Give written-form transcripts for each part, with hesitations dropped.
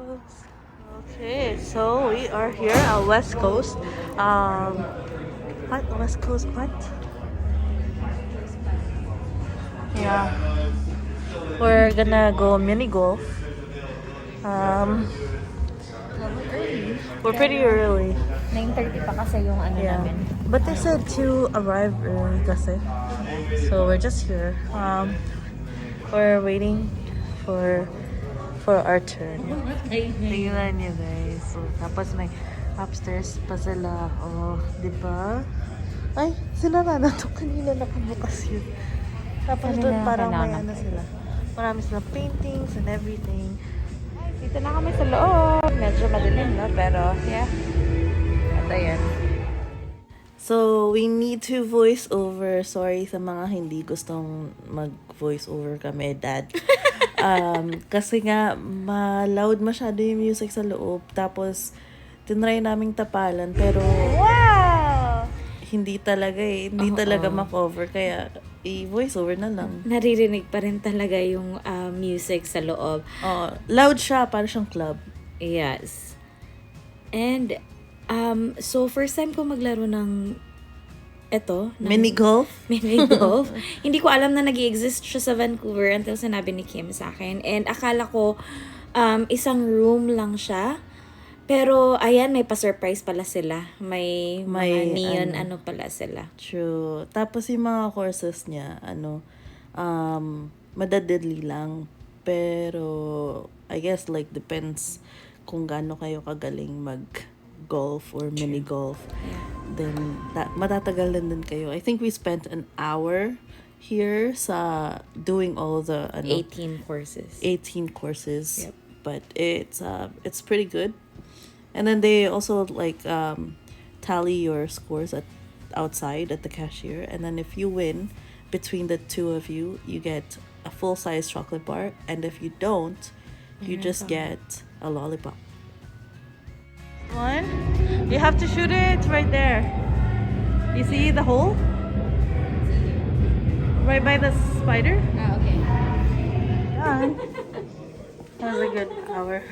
Okay, so we are here at West Coast. What? West Coast what? Yeah. We're gonna go mini golf. We're pretty early. 9:30 pa kasi yung ano Yeah. namin. But they said to arrive early kasi. So we're just here. We're waiting for our turn. Tingnan niyo guys. So, tapos may upstairs pa sila. Oh, di ba? Ay, sila na to. Kanina nakabukas yun. Tapos doon parang may ano sila. Marami silang paintings and everything. Dito na kami sa loob. Medyo madilim na, pero yeah. At ayan. So, we need to voice over. Sorry sa mga hindi gustong mag-voice over kami, Dad. Kasi nga, ma-loud masyado yung music sa loob. Tapos, tinry naming tapalan, pero Wow! hindi talaga Hindi talaga ma-cover. Kaya, i-voice over na lang. Naririnig pa rin talaga yung music sa loob. Loud siya, para siyang club. Yes. And, so first time ko maglaro ng Mini golf? Mini golf. Hindi ko alam na nag-exist siya sa Vancouver until sinabi ni Kim sa akin. And akala ko isang room lang siya. Pero ayan, may pa-surprise pala sila. May mga neon ano pala sila. True. Tapos yung mga courses niya, madadali lang. Pero I guess like depends kung gaano kayo kagaling mag-golf or mini golf. Yeah. Then matatagal din kayo. I think we spent an hour here sa doing all the 18 courses. 18 courses. Yep. But it's pretty good. And then they also like tally your scores outside at the cashier, and then if you win between the two of you, you get a full-size chocolate bar, and if you don't, you just get a lollipop. One, you have to shoot it right there. You see the hole? Right by the spider? Okay. Done. That was a good hour.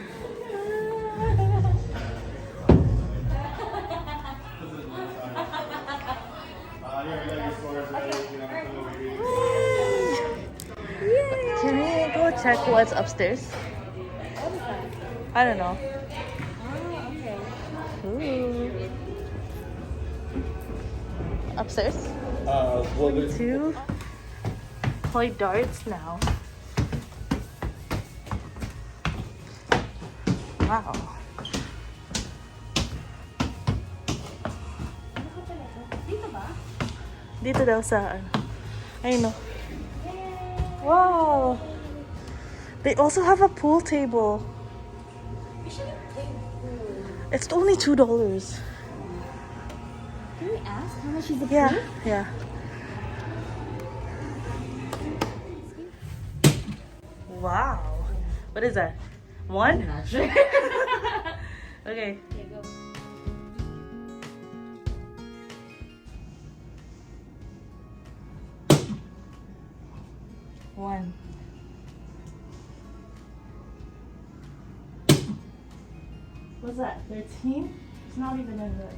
Can we go check what's upstairs? I don't know. Ooh. Upstairs? To play darts now. Wow. Dito daw sa I know. Wow. They also have a pool table. It's only $2. Can we ask how much is the Yeah, yeah. Wow. What is that? One? I'm not sure. Okay. Okay, go. One. What's that? 13? It's not even in this.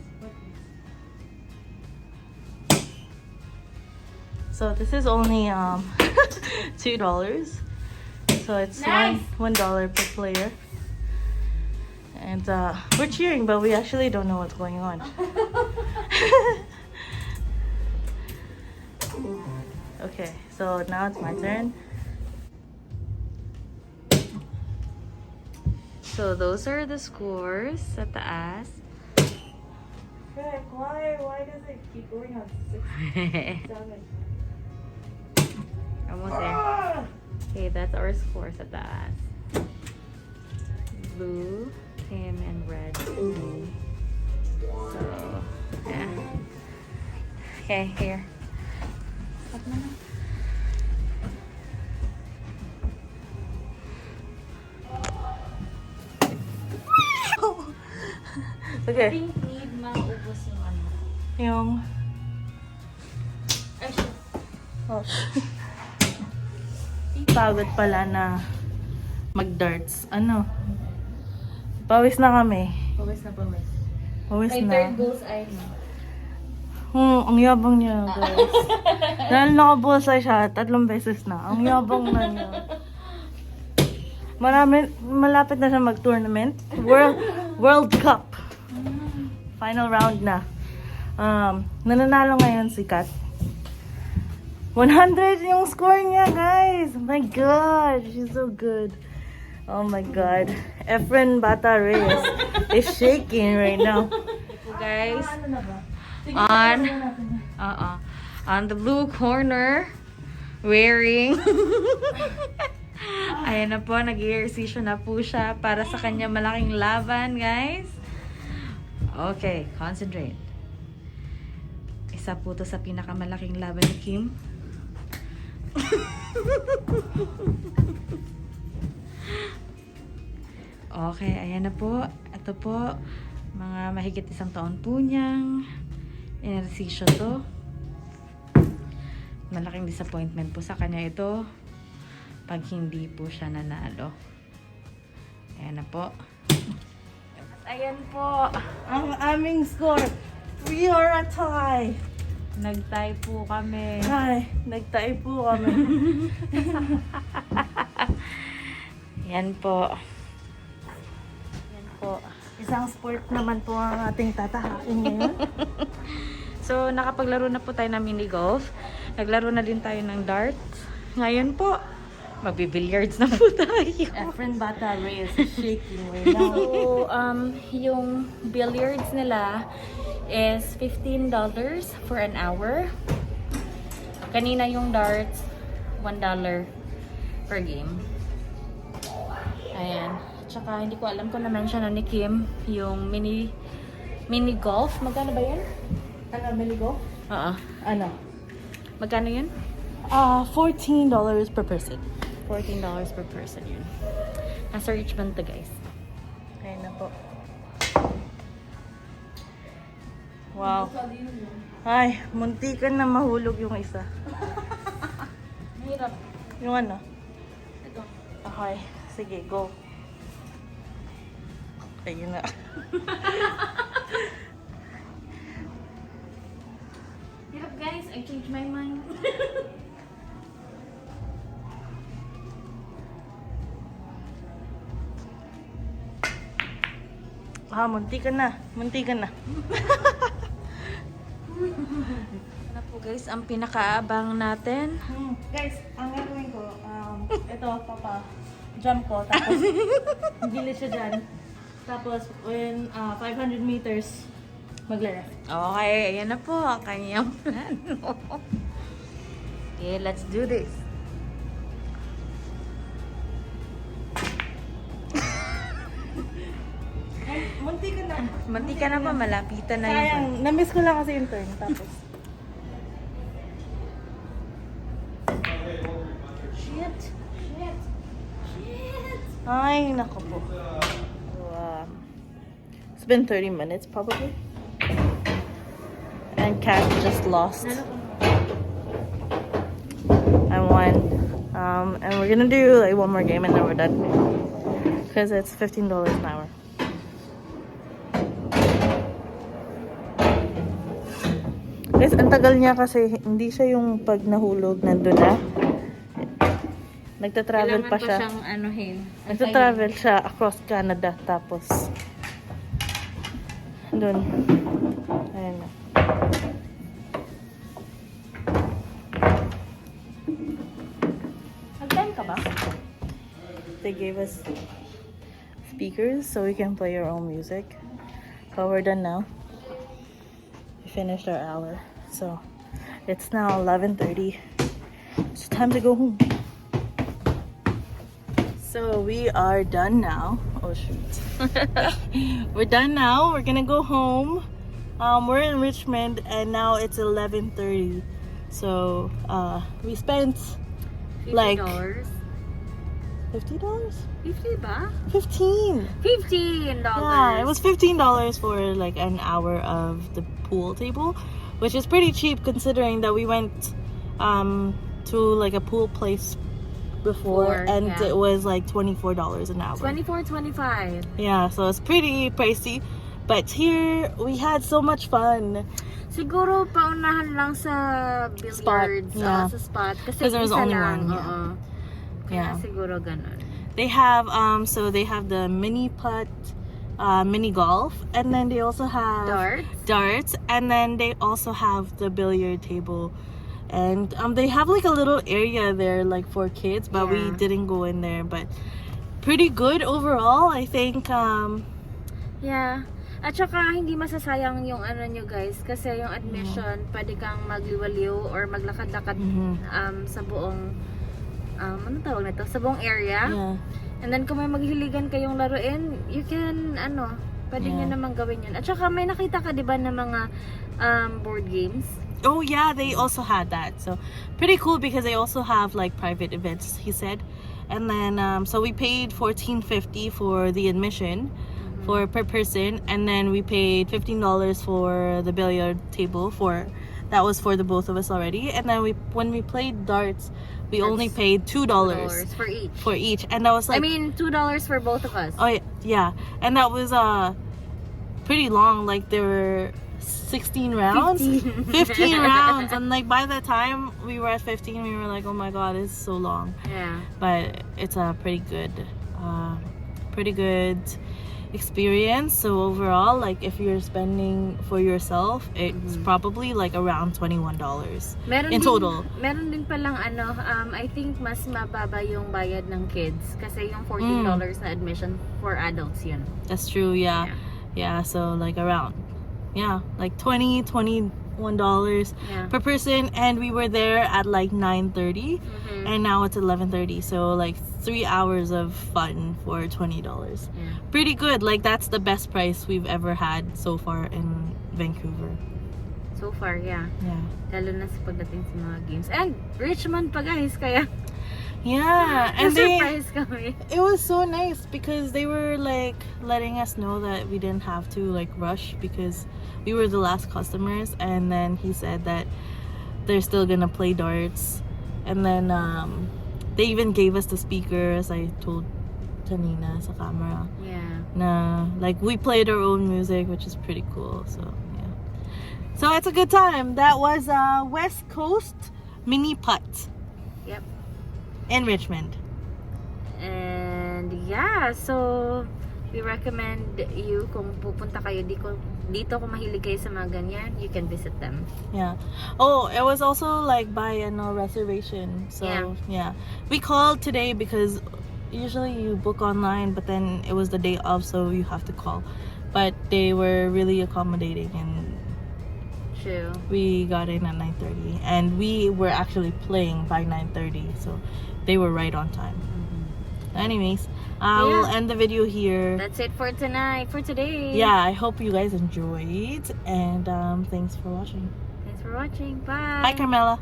So this is only $2. So it's Nice. $1 per player. And we're cheering, but we actually don't know what's going on. Okay, so now it's my turn. So those are the scores at the ass. Frick, why does it keep going on 6, 7? Almost there. Okay, that's our scores at the ass. Blue, Kim, and red. So, yeah. Okay, here. Okay. I think need maubos yung ano. Yung... Ay, shit. Oh. Pagod pala na mag-darts. Ano? Pawis na kami. Pawis na pawis. Pawis My na. third bullseye. Ang yabang niya, guys. Dahil naka-bullseye siya, 3 beses na. Ang yabang na niya. Malapit na siya mag-tournament. World Cup. Final round na. Nananalo ngayon si Kat. 100 yung score niya, guys. Oh my God. She's so good. Oh my God. Efren Bata Reyes is shaking right now. Guys, on the blue corner, wearing ayan na po, nag-exercise na po siya para sa kanya malaking laban, guys. Okay, concentrate. Isa po to sa pinakamalaking laban ni Kim. Okay, ayan na po. Ito po, mga mahigit 1 taon po niyang inersisyo to. Malaking disappointment po sa kanya ito pag hindi po siya nanalo. Ayan na po. At ayan po, Ang aming score. We are a tie. nag-tie po kami. Ay, nag-tie po kami. Yan po. Yan po. Isang sport naman po ang ating tatahakin ngayon. So, nakapaglaro na po tayo ng mini golf. Naglaro na din tayo ng darts. Ngayon po, magbibilliards na po tayo. Efren Bata Reyes is shaking right now. So, yung billiards nila is $15 for an hour. Kanina yung darts, $1 per game. Ayan. Tsaka hindi ko alam kung na-mention na ni Kim yung mini golf. Magkano ba yan? Ano, Meligo? Oo. Ano? Magkano yun? $14 per person. $14 per person yun. Nasa Richmond to, guys. Ayun na po. Wow. Ay, muntikan na mahulog yung isa. Mahirap. Yung ano? Ito. Okay. Sige, go. Ayun na. Hirap, guys. I changed my mind. Muntikan na. Muntikan na. Ano po, guys, ang pinakaabang natin. Guys, ang gagawin ko, ito, papa, jump ko, tapos gilid siya dyan. Tapos, when 500 meters, magla-left. Okay, ayan na po ang kanyang plano. Okay, let's do this. Muntikan na. Mantika na pa, malapitan na yun. Sayang, na-miss ko lang kasi yung turn. Tapos, shit. Ay, nako po. So, it's been 30 minutes probably. And Kat just lost. I won. And we're gonna do like one more game and then we're done. Because it's $15 an hour. Guys, ang tagal niya kasi hindi siya yung pag nahulog nandun na. Nagta-travel pa siya. Kailangan ko siyang anuhin. Nagta-travel siya across Canada tapos doon. Ayan na. Nag-time ka ba? They gave us speakers so we can play our own music. But we're done now. We finished our hour. So it's now 11:30. It's time to go home. So we are done now. Oh shoot. We're done now. We're gonna go home. We're in Richmond and now it's 11:30. So we spent like $50. $50? 50 ba? 15. $15. Yeah, it was $15 for like an hour of the pool table, which is pretty cheap considering that we went to like a pool place before, and yeah. it was like $24 an hour. 24-25. Yeah, so it's pretty pricey. But here, we had so much fun. Siguro paunahan lang sa billiards, Spot, yeah. sa spot. Kasi 'Cause there was isa only lang, one, yeah. oo. Kaya Yeah. siguro ganun. They have so they have the mini putt, mini golf, and then they also have darts, and then they also have the billiard table, and they have like a little area there like for kids, but we Yeah. didn't go in there. But pretty good overall, I think. Yeah. At saka hindi masasayang yung ano nyo guys, kasi yung admission, pwede kang magliwaliw or maglakad-lakad sa buong ano tawag nito? Sa buong area. Yeah. And then kung may maghiligan kayong laruin, you can pwede nyo namang gawin yun. At saka may nakita ka 'di ba ng mga board games? Oh yeah, they also had that. So pretty cool because they also have like private events, he said. And then so we paid $14.50 for the admission for per person, and then we paid $15 for the billiard table that was for the both of us already. And then when we played darts, we only paid $2 for each. And that was like, I mean, $2 for both of us. oh yeah, and that was pretty long. Like there were 16 rounds, 15 rounds, and like by the time we were at 15, we were like, oh my god, it's so long. Yeah, But it's a pretty good experience. So overall, like if you're spending for yourself, it's probably like around $21 in total. Meron din palang I think mas mababa yung bayad ng kids kasi yung $14 na admission for adults yun. That's true. Yeah. So like around like $21 per person, and we were there at like 9:30 and now it's 11:30, so like 3 hours of fun for $20. Pretty good. Like that's the best price we've ever had so far in Vancouver. So far, yeah. Lalo na sa pagdating sa mga games. And Richmond pa guys, kaya and surprise kami. it was so nice because they were like letting us know that we didn't have to like rush because we were the last customers. And then he said that they're still gonna play darts, and then they even gave us the speakers. I told Tanina sa camera like we played our own music, which is pretty cool. So it's a good time. That was West Coast Mini Putt. Yep. In Richmond. And so we recommend you kung pupunta kayo dito kung mahilig kayo sa mga ganyan, you can visit them. Oh, it was also like by reservation. So we called today because usually you book online, but then it was the day of, so you have to call. But they were really accommodating, and we got in at 9:30, and we were actually playing by 9:30, so they were right on time. Anyways, we'll end the video here. That's it for today. I hope you guys enjoyed, and thanks for watching. Bye. Bye, Carmela.